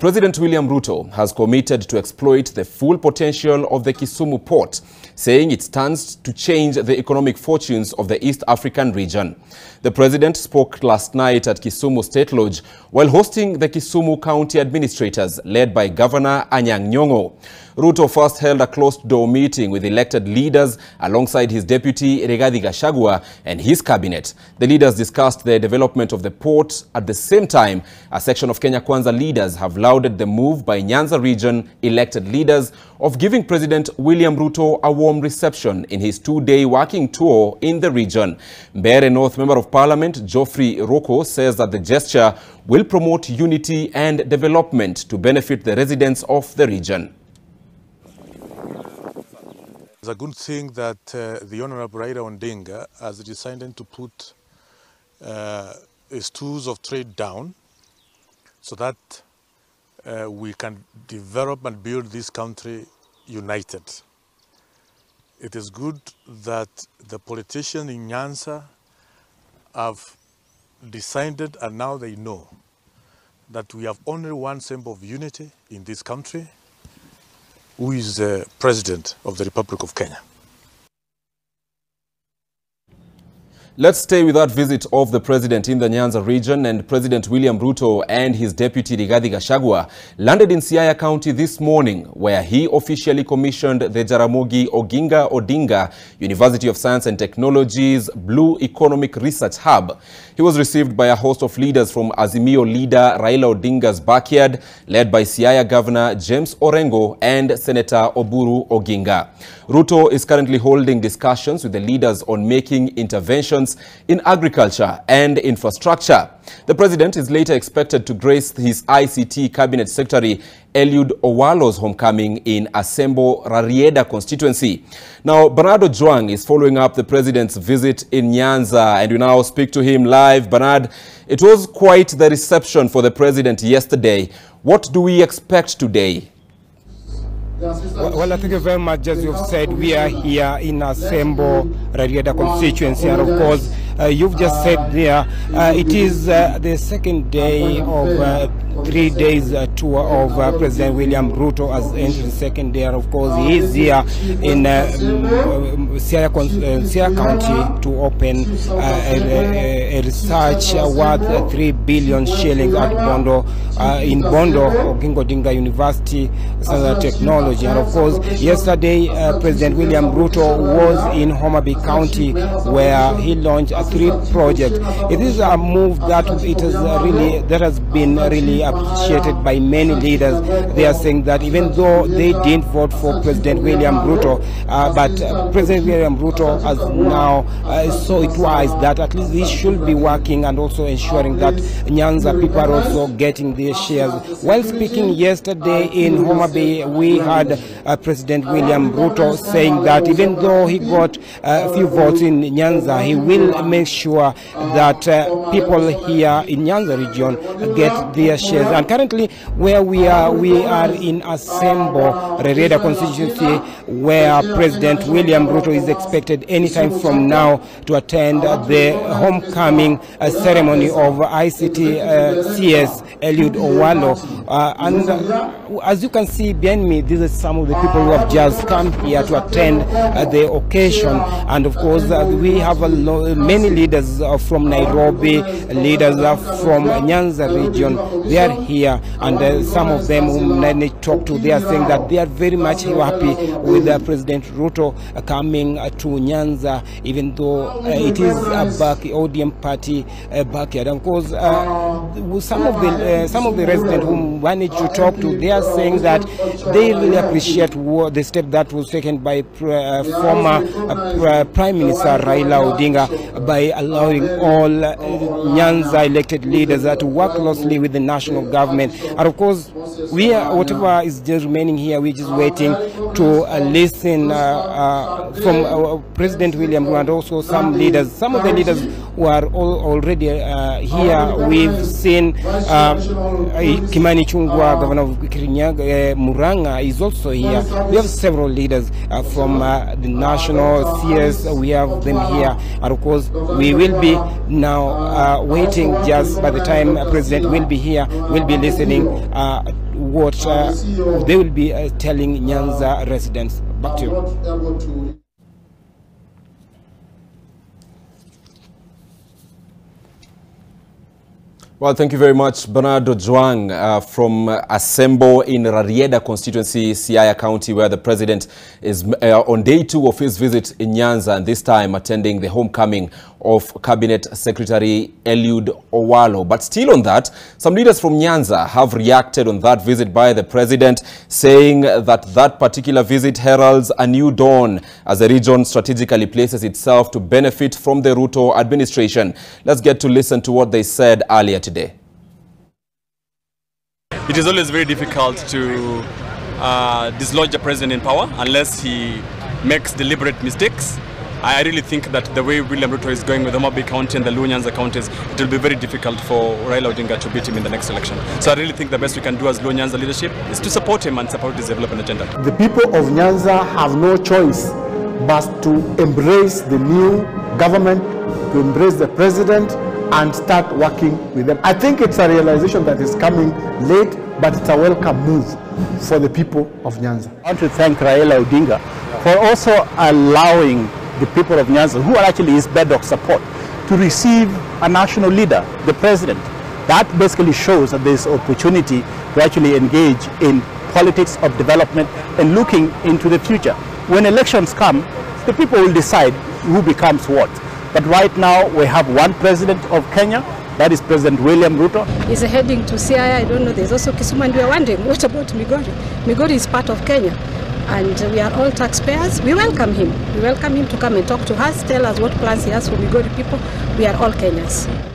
President William Ruto has committed to exploit the full potential of the Kisumu port, saying it stands to change the economic fortunes of the East African region. The president spoke last night at Kisumu State Lodge while hosting the Kisumu County administrators led by Governor Anyang' Nyong'o. Ruto first held a closed-door meeting with elected leaders alongside his deputy Rigathi Gachagua and his cabinet. The leaders discussed the development of the port. At the same time, a section of Kenya Kwanza leaders have lauded the move by Nyanza region elected leaders of giving President William Ruto a warm reception in his two-day working tour in the region. Mbeere North Member of Parliament Geoffrey Roko says that the gesture will promote unity and development to benefit the residents of the region. It's a good thing that the Honorable Raila Odinga has decided to put his tools of trade down so that we can develop and build this country united. It is good that the politicians in Nyanza have decided, and now they know that we have only one symbol of unity in this country, who is the President of the Republic of Kenya. Let's stay with that visit of the president in the Nyanza region. And President William Ruto and his deputy Rigathi Gachagua landed in Siaya County this morning, where he officially commissioned the Jaramogi Oginga Odinga University of Science and Technology's Blue Economic Research Hub. He was received by a host of leaders from Azimio leader Raila Odinga's backyard, led by Siaya Governor James Orengo and Senator Oburu Oginga. Ruto is currently holding discussions with the leaders on making interventions in agriculture and infrastructure. The president is later expected to grace his ICT cabinet secretary Eliud Owalo's homecoming in Asembo Rarieda constituency. Now, Bernard Ojwang is following up the president's visit in Nyanza, and we now speak to him live. Bernard, it was quite the reception for the president yesterday. What do we expect today? Well, thank you very much. As you've said, we are here in Asembo Rarieda constituency, and of course, you've just said there, it is the second day of 3 days tour of President William Ruto has entered the second day, and of course he is here in Siaya County to open a research worth 3 billion shillings at Bondo, in Bondo, Oginga Odinga University Science and Technology. And of course, yesterday President William Ruto was in Homa Bay County, where he launched 3 projects. It is a move that has been really appreciated by many leaders. They are saying that even though they didn't vote for President William Ruto, but President William Ruto has now saw it wise that at least he should be working and also ensuring that Nyanza people are also getting their shares. While speaking yesterday in Homa Bay, we had President William Ruto saying that even though he got a few votes in Nyanza, he will make sure that people here in Nyanza region get their shares. And currently, where we are in Asembo Rarieda constituency, where President William Ruto is expected anytime from now to attend the homecoming ceremony of ICT CS Eliud Owalo. And as you can see behind me, these are some of the people who have just come here to attend the occasion. And of course, we have many leaders from Nairobi, leaders from Nyanza region. They are here, and some of them whom I talk to, they are saying that they are very much happy with President Ruto coming to Nyanza, even though it is a ODM party backyard. And of course, some of the residents whom managed to talk to, they are saying that they really appreciate the step that was taken by former Prime Minister Raila Odinga by allowing all Nyanza elected leaders to work closely with the national government. And of course, whatever is just remaining here, we're just waiting to listen from President William Ruto and also some of the leaders who are already here. We've seen Kimani Chungwa, Governor of Kirinyaga, Muranga is also here. We have several leaders from the national CS. We have them here, and of course we will be now waiting. Just by the time President will be here, we'll be listening what they will be telling Nyanza residents. Back to you. Well, thank you very much, Bernardo Juang from Asembo in Rarieda constituency, Siaya County, where the president is on day 2 of his visit in Nyanza, and this time attending the homecoming of Cabinet Secretary Eliud Owalo. But still on that, some leaders from Nyanza have reacted on that visit by the president, saying that that particular visit heralds a new dawn as the region strategically places itself to benefit from the Ruto administration. Let's get to listen to what they said earlier today. It is always very difficult to dislodge a president in power unless he makes deliberate mistakes. I really think that the way William Ruto is going with the Mobi County and the Nyanza counties, it will be very difficult for Raila Odinga to beat him in the next election. So I really think the best we can do as Nyanza leadership is to support him and support his development agenda. The people of Nyanza have no choice but to embrace the new government, to embrace the president and start working with them. I think it's a realization that is coming late, but it's a welcome move for the people of Nyanza. I want to thank Raila Odinga for also allowing the people of Nyanza, who are actually his bedrock support, to receive a national leader, the president. That basically shows that there's opportunity to actually engage in politics of development and looking into the future. When elections come, the people will decide who becomes what. But right now, we have one president of Kenya, that is President William Ruto. He's heading to Siaya. I don't know, there's also Kisumu, and we are wondering, what about Migori? Migori is part of Kenya, and we are all taxpayers. We welcome him. We welcome him to come and talk to us, tell us what plans he has for Migori people. We are all Kenyans.